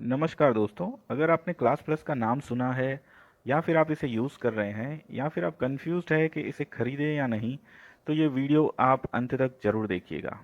नमस्कार दोस्तों, अगर आपने क्लास प्लस का नाम सुना है या फिर आप इसे यूज़ कर रहे हैं या फिर आप कंफ्यूज्ड है कि इसे खरीदें या नहीं, तो ये वीडियो आप अंत तक जरूर देखिएगा।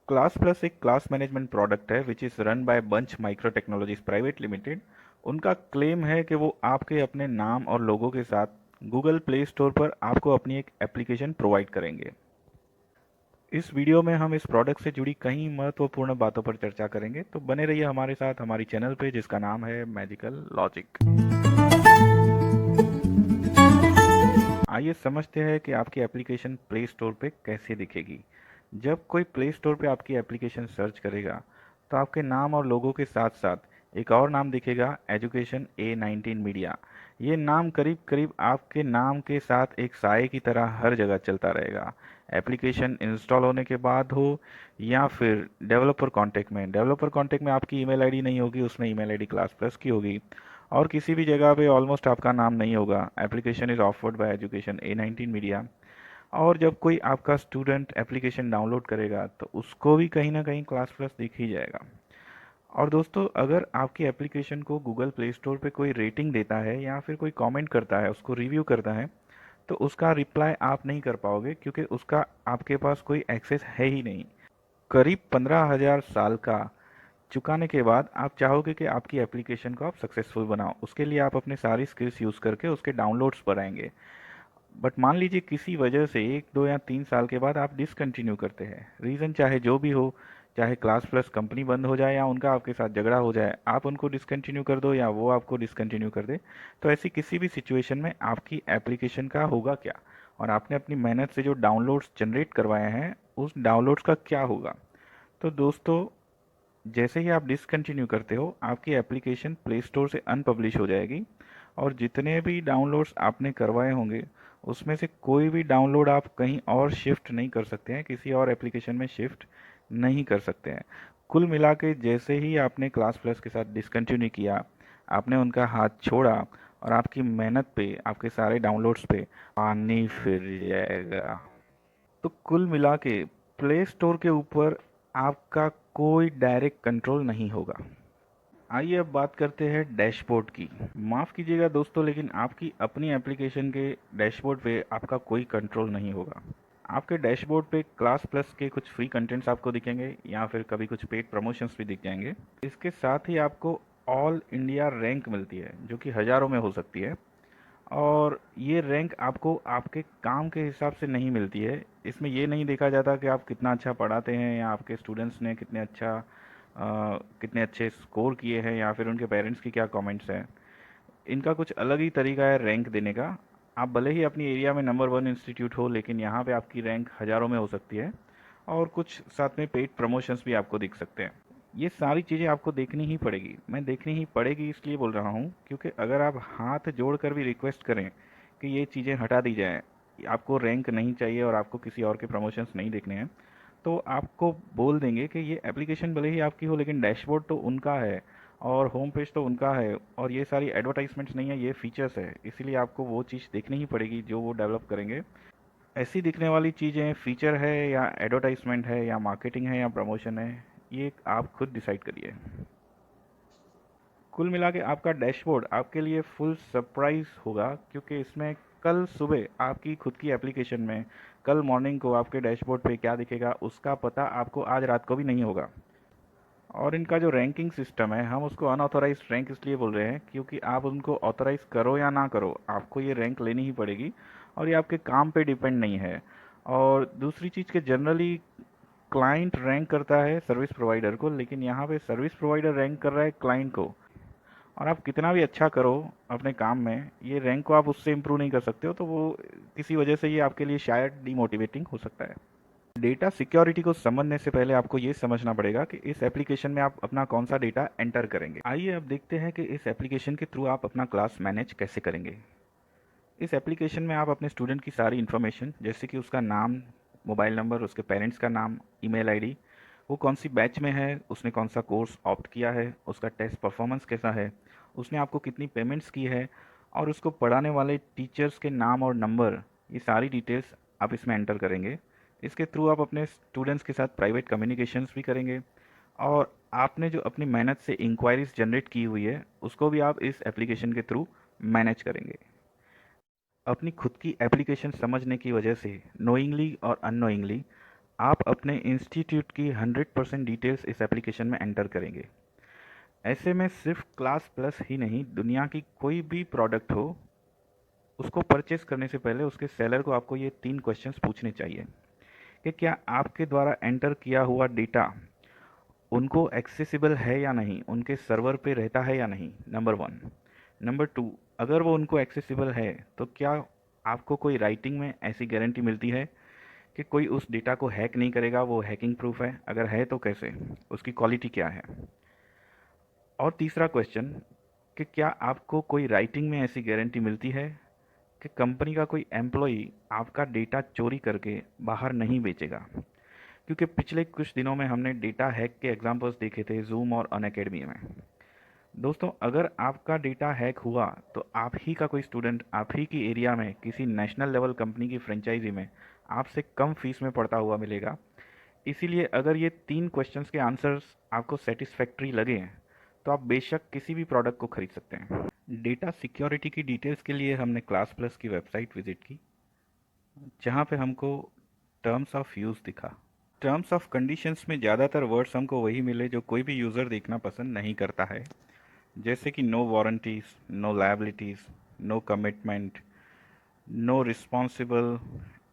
क्लास प्लस एक क्लास मैनेजमेंट प्रोडक्ट है which is run by bunch micro technologies private limited. उनका क्लेम है कि वो आपके अपने नाम और लोगों के साथ गूगल प्ले स्टोर पर आपको अपनी एक एप्लीकेशन प्रोवाइड करेंगे। इस वीडियो में हम इस प्रोडक्ट से जुड़ी कई महत्वपूर्ण बातों पर चर्चा करेंगे, तो बने रहिए हमारे साथ हमारी चैनल पे जिसका नाम है मैजिकल लॉजिक। आइए समझते हैं कि आपकी एप्लीकेशन प्ले स्टोर पे कैसे दिखेगी। जब कोई प्ले स्टोर पे आपकी एप्लीकेशन सर्च करेगा तो आपके नाम और लोगों के साथ साथ एक और नाम दिखेगा, एजुकेशन A19 मीडिया। ये नाम करीब करीब आपके नाम के साथ एक साए की तरह हर जगह चलता रहेगा। एप्लीकेशन इंस्टॉल होने के बाद हो या फिर डेवलपर कॉन्टेक्ट में आपकी ईमेल आईडी नहीं होगी, उसमें ईमेल आईडी क्लास प्लस की होगी। और किसी भी जगह पे ऑलमोस्ट आपका नाम नहीं होगा, application is offered by education A19 media. और जब कोई आपका स्टूडेंट एप्लीकेशन डाउनलोड करेगा तो उसको भी कहीं ना कहीं क्लास प्लस दिख ही जाएगा। और दोस्तों, अगर आपकी एप्लीकेशन को गूगल प्ले स्टोर पे कोई रेटिंग देता है या फिर कोई कमेंट करता है, उसको रिव्यू करता है, तो उसका रिप्लाई आप नहीं कर पाओगे क्योंकि उसका आपके पास कोई एक्सेस है ही नहीं। करीब 15,000 साल का चुकाने के बाद आप चाहोगे कि आपकी एप्लीकेशन को आप सक्सेसफुल बनाओ। उसके लिए आप अपने सारी स्किल्स यूज़ करके उसके डाउनलोड्स बढ़ाएंगे। बट मान लीजिए किसी वजह से 1, 2 या 3 साल के बाद आप डिसकंटिन्यू करते हैं, रीज़न चाहे जो भी हो, चाहे क्लास प्लस कंपनी बंद हो जाए या उनका आपके साथ झगड़ा हो जाए, आप उनको डिसकंटिन्यू कर दो या वो आपको डिसकंटिन्यू कर दे, तो ऐसी किसी भी सिचुएशन में आपकी एप्लीकेशन का होगा क्या, और आपने अपनी मेहनत से जो डाउनलोड्स जनरेट करवाए हैं उस डाउनलोड्स का क्या होगा। तो दोस्तों, जैसे ही आप डिसकंटिन्यू करते हो आपकी एप्लीकेशन प्ले स्टोर से अनपब्लिश हो जाएगी, और जितने भी डाउनलोड्स आपने करवाए होंगे उसमें से कोई भी डाउनलोड आप कहीं और शिफ्ट नहीं कर सकते हैं, किसी और एप्लीकेशन में शिफ्ट नहीं कर सकते हैं। कुल मिला के जैसे ही आपने क्लास प्लस के साथ डिसकंटिन्यू किया, आपने उनका हाथ छोड़ा और आपकी मेहनत पे, आपके सारे डाउनलोड्स पे पानी फिर जाएगा। तो कुल मिला के प्ले स्टोर के ऊपर आपका कोई डायरेक्ट कंट्रोल नहीं होगा। आइए अब बात करते हैं डैशबोर्ड की। माफ़ कीजिएगा दोस्तों, लेकिन आपकी अपनी एप्लीकेशन के डैशबोर्ड पे आपका कोई कंट्रोल नहीं होगा। आपके डैशबोर्ड पे क्लास प्लस के कुछ फ्री कंटेंट्स आपको दिखेंगे या फिर कभी कुछ पेड प्रमोशंस भी दिख जाएंगे। इसके साथ ही आपको ऑल इंडिया रैंक मिलती है जो कि हज़ारों में हो सकती है। और ये रैंक आपको आपके काम के हिसाब से नहीं मिलती है। इसमें ये नहीं देखा जाता कि आप कितना अच्छा पढ़ाते हैं या आपके स्टूडेंट्स ने कितने अच्छे स्कोर किए हैं या फिर उनके पेरेंट्स की क्या कमेंट्स हैं। इनका कुछ अलग ही तरीका है रैंक देने का। आप भले ही अपनी एरिया में नंबर 1 इंस्टीट्यूट हो, लेकिन यहाँ पे आपकी रैंक हज़ारों में हो सकती है। और कुछ साथ में पेड प्रमोशंस भी आपको दिख सकते हैं। ये सारी चीज़ें आपको देखनी ही पड़ेगी। मैं देखनी ही पड़ेगी इसलिए बोल रहा हूँ क्योंकि अगर आप हाथ जोड़ कर भी रिक्वेस्ट करें कि ये चीज़ें हटा दी जाएँ, आपको रैंक नहीं चाहिए और आपको किसी और के प्रमोशंस नहीं देखने हैं, तो आपको बोल देंगे कि ये एप्लीकेशन भले ही आपकी हो लेकिन डैशबोर्ड तो उनका है और होम पेज तो उनका है, और ये सारी एडवर्टाइजमेंट्स नहीं है, ये फीचर्स है, इसीलिए आपको वो चीज़ देखनी ही पड़ेगी जो वो डेवलप करेंगे। ऐसी दिखने वाली चीज़ें फीचर है या एडवर्टाइजमेंट है या मार्केटिंग है या प्रमोशन है, ये आप खुद डिसाइड करिए। कुल मिला के आपका डैशबोर्ड आपके लिए फुल सरप्राइज होगा क्योंकि इसमें कल सुबह आपकी खुद की एप्लीकेशन में कल मॉर्निंग को आपके डैशबोर्ड पे क्या दिखेगा उसका पता आपको आज रात को भी नहीं होगा। और इनका जो रैंकिंग सिस्टम है, हम उसको अनऑथोराइज रैंक इसलिए बोल रहे हैं क्योंकि आप उनको ऑथोराइज करो या ना करो, आपको ये रैंक लेनी ही पड़ेगी और ये आपके काम पे डिपेंड नहीं है। और दूसरी चीज़ के जनरली क्लाइंट रैंक करता है सर्विस प्रोवाइडर को, लेकिन यहाँ पे सर्विस प्रोवाइडर रैंक कर रहा है क्लाइंट को। और आप कितना भी अच्छा करो अपने काम में, ये रैंक को आप उससे इम्प्रूव नहीं कर सकते हो, तो वो किसी वजह से ये आपके लिए शायद डीमोटिवेटिंग हो सकता है। डेटा सिक्योरिटी को समझने से पहले आपको ये समझना पड़ेगा कि इस एप्लीकेशन में आप अपना कौन सा डेटा एंटर करेंगे। आइए अब देखते हैं कि इस एप्लीकेशन के थ्रू आप अपना क्लास मैनेज कैसे करेंगे। इस एप्लीकेशन में आप अपने स्टूडेंट की सारी इन्फॉर्मेशन, जैसे कि उसका नाम, मोबाइल नंबर, उसके पेरेंट्स का नाम, ईमेल आईडी, वो कौन सी बैच में है, उसने कौन सा कोर्स ऑप्ट किया है, उसका टेस्ट परफॉर्मेंस कैसा है, उसने आपको कितनी पेमेंट्स की है, और उसको पढ़ाने वाले टीचर्स के नाम और नंबर, ये सारी डिटेल्स आप इसमें एंटर करेंगे। इसके थ्रू आप अपने स्टूडेंट्स के साथ प्राइवेट कम्युनिकेशंस भी करेंगे और आपने जो अपनी मेहनत से इंक्वायरीज जनरेट की हुई है उसको भी आप इस एप्लीकेशन के थ्रू मैनेज करेंगे। अपनी खुद की एप्लीकेशन समझने की वजह से नोइंगली और अननोइंगली आप अपने इंस्टीट्यूट की 100% डिटेल्स इस एप्लीकेशन में एंटर करेंगे। ऐसे में सिर्फ क्लास प्लस ही नहीं, दुनिया की कोई भी प्रोडक्ट हो, उसको परचेस करने से पहले उसके सेलर को आपको ये 3 क्वेश्चंस पूछने चाहिए कि क्या आपके द्वारा एंटर किया हुआ डेटा उनको एक्सेसिबल है या नहीं, उनके सर्वर पे रहता है या नहीं, नंबर 1। नंबर 2, अगर वो उनको एक्सेसिबल है तो क्या आपको कोई राइटिंग में ऐसी गारंटी मिलती है कि कोई उस डेटा को हैक नहीं करेगा, वो हैकिंग प्रूफ है? अगर है तो कैसे, उसकी क्वालिटी क्या है? और तीसरा क्वेश्चन कि क्या आपको कोई राइटिंग में ऐसी गारंटी मिलती है कि कंपनी का कोई एम्प्लॉई आपका डेटा चोरी करके बाहर नहीं बेचेगा? क्योंकि पिछले कुछ दिनों में हमने डेटा हैक के एग्जांपल्स देखे थे जूम और अनअकैडमी में। दोस्तों, अगर आपका डेटा हैक हुआ तो आप ही का कोई स्टूडेंट आप ही की एरिया में किसी नेशनल लेवल कंपनी की फ्रेंचाइजी में आपसे कम फीस में पढ़ता हुआ मिलेगा। इसीलिए अगर ये 3 क्वेश्चंस के आंसर्स आपको सेटिस्फैक्ट्री लगे तो आप बेशक किसी भी प्रोडक्ट को खरीद सकते हैं। डेटा सिक्योरिटी की डिटेल्स के लिए हमने क्लास प्लस की वेबसाइट विजिट की, जहाँ पे हमको टर्म्स ऑफ यूज़ दिखा। टर्म्स ऑफ कंडीशंस में ज़्यादातर वर्ड्स हमको वही मिले जो कोई भी यूज़र देखना पसंद नहीं करता है, जैसे कि no warranties, no liabilities, no commitment, no responsible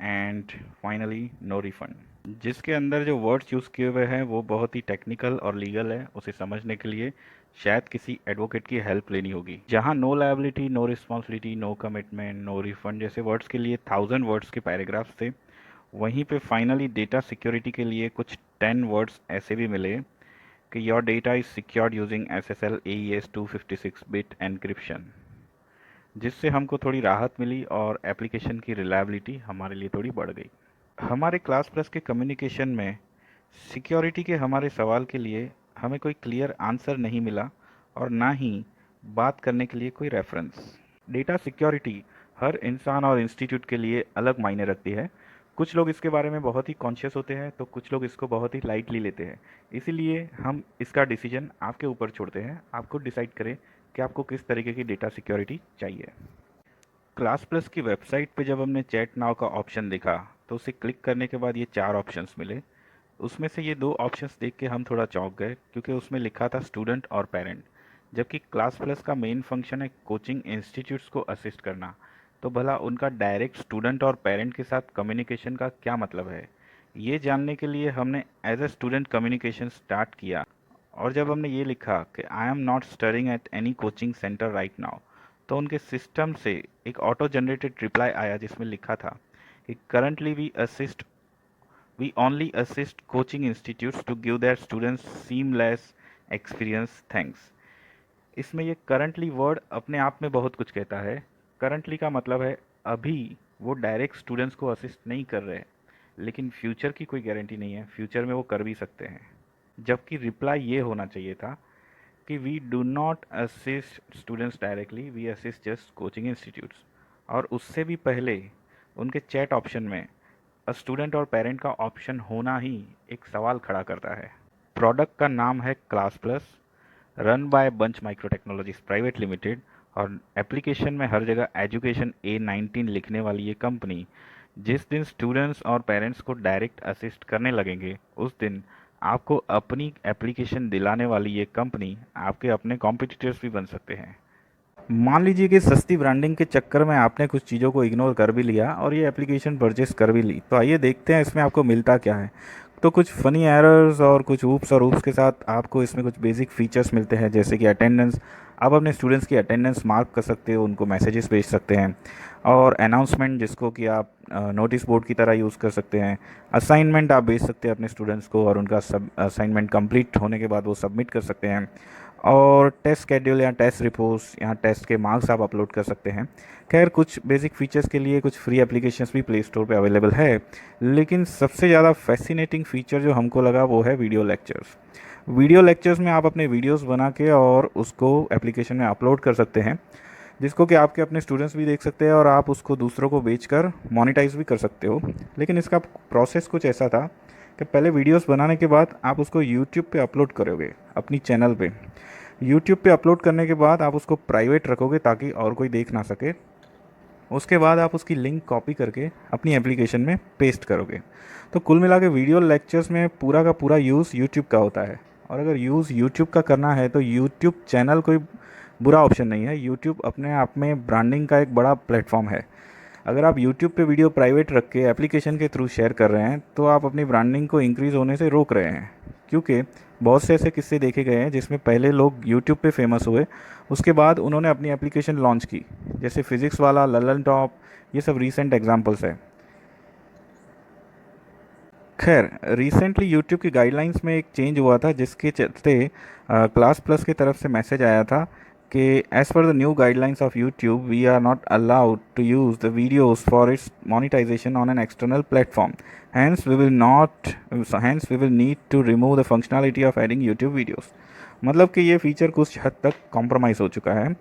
and finally no refund. जिसके अंदर जो वर्ड्स यूज़ किए हुए हैं वो बहुत ही टेक्निकल और लीगल है, उसे समझने के लिए शायद किसी एडवोकेट की हेल्प लेनी होगी। जहां no liability, no responsibility, no commitment, no refund जैसे वर्ड्स के लिए 1000 वर्ड्स के पैराग्राफ्स थे, वहीं पे फाइनली डेटा सिक्योरिटी के लिए कुछ 10 वर्ड्स ऐसे भी मिले कि your data is secured using SSL AES 256 bit encryption, जिससे हमको थोड़ी राहत मिली और एप्लीकेशन की रिलायबिलिटी हमारे लिए थोड़ी बढ़ गई। हमारे क्लास प्लस के कम्युनिकेशन में सिक्योरिटी के हमारे सवाल के लिए हमें कोई क्लियर आंसर नहीं मिला और ना ही बात करने के लिए कोई रेफरेंस। डेटा सिक्योरिटी हर इंसान और इंस्टीट्यूट के लिए अलग मायने रखती है। कुछ लोग इसके बारे में बहुत ही कॉन्शियस होते हैं तो कुछ लोग इसको बहुत ही लाइटली लेते हैं। इसीलिए हम इसका डिसीजन आपके ऊपर छोड़ते हैं, आपको डिसाइड करें कि आपको किस तरीके की डेटा सिक्योरिटी चाहिए। क्लास प्लस की वेबसाइट पे जब हमने चैट नाउ का ऑप्शन देखा तो उसे क्लिक करने के बाद ये 4 ऑप्शंस मिले। उसमें से ये 2 ऑप्शंस देख के हम थोड़ा चौंक गए, क्योंकि उसमें लिखा था स्टूडेंट और पेरेंट, जबकि क्लास प्लस का मेन फंक्शन है कोचिंग इंस्टीट्यूट्स को असिस्ट करना। तो भला उनका डायरेक्ट स्टूडेंट और पेरेंट के साथ कम्युनिकेशन का क्या मतलब है? ये जानने के लिए हमने as a student communication start किया, और जब हमने ये लिखा कि I am not studying at any coaching centre right now, तो उनके सिस्टम से एक ऑटो जनरेटेड रिप्लाई आया जिसमें लिखा था कि currently we only assist coaching institutes to give their students seamless experience, thanks. इसमें ये करंटली वर्ड अपने आप में बहुत कुछ कहता है। करंटली का मतलब है अभी वो डायरेक्ट स्टूडेंट्स को असिस्ट नहीं कर रहे, लेकिन फ्यूचर की कोई गारंटी नहीं है, फ्यूचर में वो कर भी सकते हैं। जबकि रिप्लाई ये होना चाहिए था कि we do not assist students directly, we assist just coaching institutes. और उससे भी पहले उनके चैट ऑप्शन में स्टूडेंट और पेरेंट का ऑप्शन होना ही एक सवाल खड़ा करता है। प्रोडक्ट का नाम है class plus, run by bunch micro technologies private limited, और एप्लीकेशन में हर जगह एजुकेशन A19 लिखने वाली ये कंपनी जिस दिन स्टूडेंट्स और पेरेंट्स को डायरेक्ट असिस्ट करने लगेंगे उस दिन आपको अपनी एप्लीकेशन दिलाने वाली ये कंपनी आपके अपने कॉम्पिटिटर्स भी बन सकते हैं। मान लीजिए कि सस्ती ब्रांडिंग के चक्कर में आपने कुछ चीज़ों को इग्नोर कर भी लिया और ये एप्लीकेशन परचेस कर भी ली, तो आइए देखते हैं इसमें आपको मिलता क्या है। तो कुछ फ़नी एरर्स और कुछ ऊप्स और ऊप्स के साथ आपको इसमें कुछ बेसिक फीचर्स मिलते हैं, जैसे कि अटेंडेंस। आप अपने स्टूडेंट्स की अटेंडेंस मार्क कर सकते हो, उनको मैसेजेस भेज सकते हैं, और अनाउंसमेंट जिसको कि आप नोटिस बोर्ड की तरह यूज़ कर सकते हैं। असाइनमेंट आप भेज सकते हैं अपने स्टूडेंट्स को और उनका सब असाइनमेंट कंप्लीट होने के बाद वो सबमिट कर सकते हैं। और टेस्ट शेड्यूल या टेस्ट रिपोर्ट्स, यहाँ टेस्ट के मार्क्स आप अपलोड कर सकते हैं। खैर, कुछ बेसिक फीचर्स के लिए कुछ फ्री एप्लीकेशंस भी प्ले स्टोर पे अवेलेबल है, लेकिन सबसे ज़्यादा फैसिनेटिंग फीचर जो हमको लगा वो है वीडियो लेक्चर्स। वीडियो लेक्चर्स में आप अपने वीडियोस बना के और उसको एप्लीकेशन में अपलोड कर सकते हैं, जिसको कि आपके अपने स्टूडेंट्स भी देख सकते हैं और आप उसको दूसरों को बेचकर मोनेटाइज भी कर सकते हो। लेकिन इसका प्रोसेस कुछ ऐसा था कि पहले वीडियोस बनाने के बाद आप उसको यूट्यूब पे अपलोड करोगे अपनी चैनल पे। यूट्यूब पे अपलोड करने के बाद आप उसको प्राइवेट रखोगे ताकि और कोई देख ना सके। उसके बाद आप उसकी लिंक कॉपी करके अपनी एप्लीकेशन में पेस्ट करोगे। तो कुल मिला के वीडियो लेक्चर्स में पूरा का पूरा यूज़ यूट्यूब का होता है। और अगर यूज़ यूट्यूब का करना है तो यूट्यूब चैनल कोई बुरा ऑप्शन नहीं है। यूट्यूब अपने आप में ब्रांडिंग का एक बड़ा प्लेटफॉर्म है। अगर आप यूट्यूब पे वीडियो प्राइवेट रख के एप्लीकेशन के थ्रू शेयर कर रहे हैं तो आप अपनी ब्रांडिंग को इंक्रीज़ होने से रोक रहे हैं। क्योंकि बहुत से ऐसे किस्से देखे गए हैं जिसमें पहले लोग यूट्यूब पे फेमस हुए, उसके बाद उन्होंने अपनी एप्लीकेशन लॉन्च की, जैसे फिज़िक्स वाला, ललन टॉप, ये सब रीसेंट एग्जांपल्स हैं। खैर, रिसेंटली यूट्यूब की गाइडलाइंस में एक चेंज हुआ था जिसके चलते क्लास प्लस की तरफ से मैसेज आया था कि as per the new guidelines of YouTube we are not allowed to use the videos for its monetization on an external platform. Hence we will need to remove the functionality of adding YouTube videos. मतलब कि ये feature कुछ हद तक compromise हो चुका है।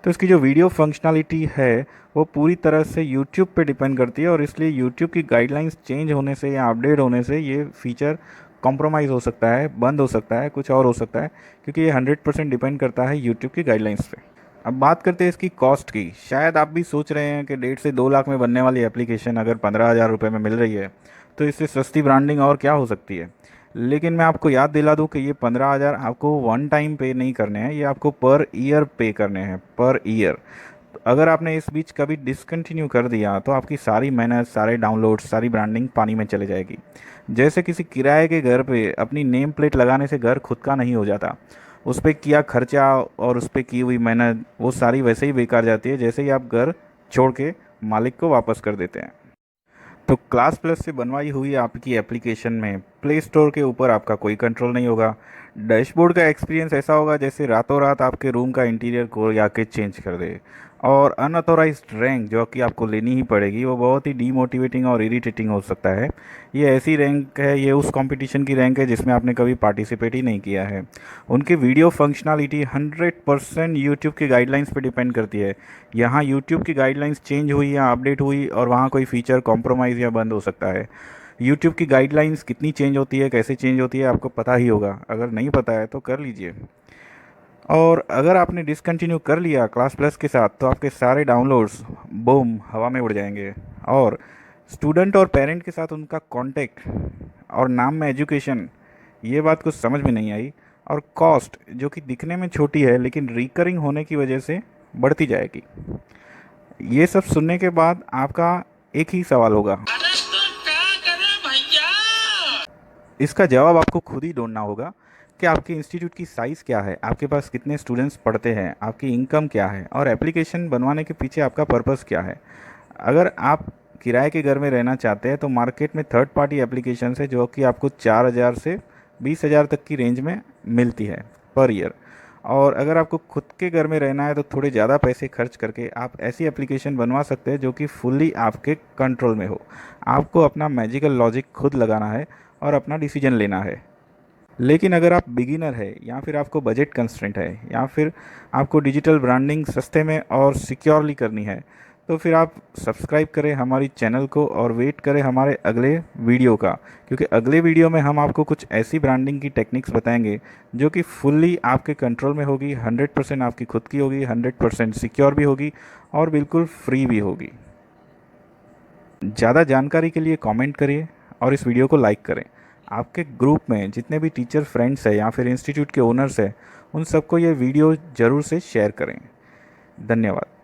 तो इसकी जो वीडियो फंक्शनैलिटी है वो पूरी तरह से यूट्यूब पे डिपेंड करती है, और इसलिए यूट्यूब की गाइडलाइंस चेंज होने से या अपडेट होने से ये फ़ीचर कॉम्प्रोमाइज़ हो सकता है, बंद हो सकता है, कुछ और हो सकता है, क्योंकि ये 100% डिपेंड करता है यूट्यूब की गाइडलाइंस पे। अब बात करते हैं इसकी कॉस्ट की। शायद आप भी सोच रहे हैं कि 1.5 से 2 लाख में बनने वाली एप्लीकेशन अगर 15,000 रुपये में मिल रही है तो इससे सस्ती ब्रांडिंग और क्या हो सकती है। लेकिन मैं आपको याद दिला दूं कि ये 15,000 आपको वन टाइम पे नहीं करने हैं, ये आपको पर ईयर पे करने हैं, पर ईयर। अगर आपने इस बीच कभी डिसकंटिन्यू कर दिया तो आपकी सारी मेहनत, सारे डाउनलोड, सारी ब्रांडिंग पानी में चले जाएगी। जैसे किसी किराए के घर पे अपनी नेम प्लेट लगाने से घर खुद का नहीं हो जाता। उस पर किया खर्चा और उस पर की हुई मेहनत वो सारी वैसे ही बेकार जाती है जैसे ही आप घर छोड़ के मालिक को वापस कर देते हैं। तो क्लास प्लस से बनवाई हुई आपकी एप्लीकेशन में प्ले स्टोर के ऊपर आपका कोई कंट्रोल नहीं होगा। डैशबोर्ड का एक्सपीरियंस ऐसा होगा जैसे रातों रात आपके रूम का इंटीरियर को आके चेंज कर दे। और अनऑथोराइज्ड रैंक जो कि आपको लेनी ही पड़ेगी वो बहुत ही डीमोटिवेटिंग और इरिटेटिंग हो सकता है। ये ऐसी रैंक है, ये उस कंपटीशन की रैंक है जिसमें आपने कभी पार्टिसिपेट ही नहीं किया है। उनकी वीडियो फंक्शनैलिटी 100% यूट्यूब की गाइडलाइंस पे डिपेंड करती है। यहाँ यूट्यूब की गाइडलाइंस चेंज हुई या अपडेट हुई और वहाँ कोई फ़ीचर कॉम्प्रोमाइज़ या बंद हो सकता है। यूट्यूब की गाइडलाइंस कितनी चेंज होती है, कैसे चेंज होती है, आपको पता ही होगा। अगर नहीं पता है तो कर लीजिए। और अगर आपने डिसकंटिन्यू कर लिया क्लास प्लस के साथ तो आपके सारे डाउनलोड्स बूम हवा में उड़ जाएंगे। और स्टूडेंट और पेरेंट के साथ उनका कांटेक्ट और नाम में एजुकेशन, ये बात कुछ समझ में नहीं आई। और कॉस्ट जो कि दिखने में छोटी है लेकिन रिकरिंग होने की वजह से बढ़ती जाएगी। ये सब सुनने के बाद आपका एक ही सवाल होगा, अरे तो क्या करे भैया। इसका जवाब आपको खुद ही ढूंढना होगा कि आपके इंस्टीट्यूट की साइज़ क्या है, आपके पास कितने स्टूडेंट्स पढ़ते हैं, आपकी इनकम क्या है और एप्लीकेशन बनवाने के पीछे आपका पर्पस क्या है। अगर आप किराए के घर में रहना चाहते हैं तो मार्केट में थर्ड पार्टी एप्लीकेशन है जो कि आपको 4,000 से 20,000 तक की रेंज में मिलती है पर ईयर। और अगर आपको खुद के घर में रहना है तो थोड़े ज़्यादा पैसे खर्च करके आप ऐसी एप्लीकेशन बनवा सकते हैं जो कि फुल्ली आपके कंट्रोल में हो। आपको अपना मैजिकल लॉजिक खुद लगाना है और अपना डिसीजन लेना है। लेकिन अगर आप बिगिनर है या फिर आपको बजट कंस्ट्रेंट है या फिर आपको डिजिटल ब्रांडिंग सस्ते में और सिक्योरली करनी है तो फिर आप सब्सक्राइब करें हमारी चैनल को और वेट करें हमारे अगले वीडियो का, क्योंकि अगले वीडियो में हम आपको कुछ ऐसी ब्रांडिंग की टेक्निक्स बताएंगे जो कि फुल्ली आपके कंट्रोल में होगी, 100% आपकी खुद की होगी, 100% सिक्योर भी होगी और बिल्कुल फ्री भी होगी। ज़्यादा जानकारी के लिए कमेंट करिए और इस वीडियो को लाइक करें। आपके ग्रुप में जितने भी टीचर फ्रेंड्स हैं या फिर इंस्टीट्यूट के ओनर्स हैं उन सबको ये वीडियो ज़रूर से शेयर करें। धन्यवाद।